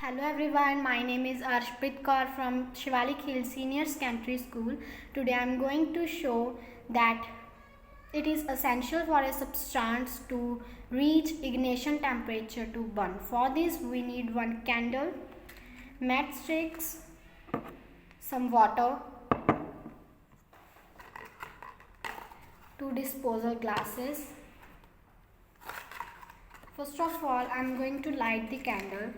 Hello everyone, my name is Arshpreet from Shivalik Hill Senior Secondary School. Today I am going to show that it is essential for a substance to reach ignition temperature to burn. For this we need one candle, matchsticks, some water, two disposal glasses. First of all, I am going to light the candle.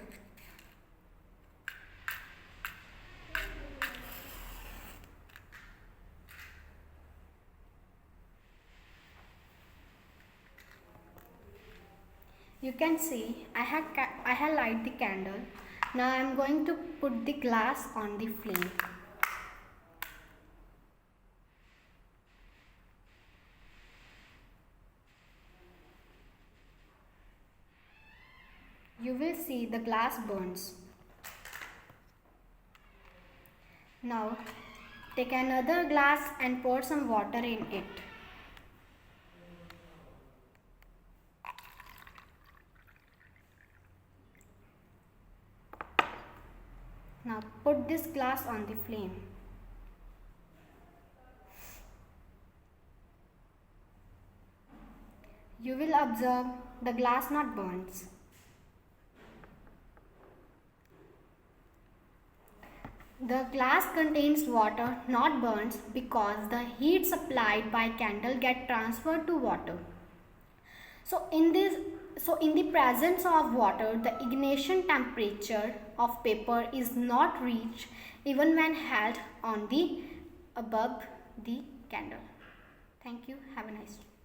You can see I have light the candle. Now I am going to put the glass on the flame. You will see the glass burns. Now take another glass and pour some water in it. Now put this glass on the flame. You will observe the glass not burns. The glass contains water, not burns, because the heat supplied by candle get transferred to water. So in the presence of water, the ignition temperature of paper is not reached even when held on the above the candle. Thank you. Have a nice day.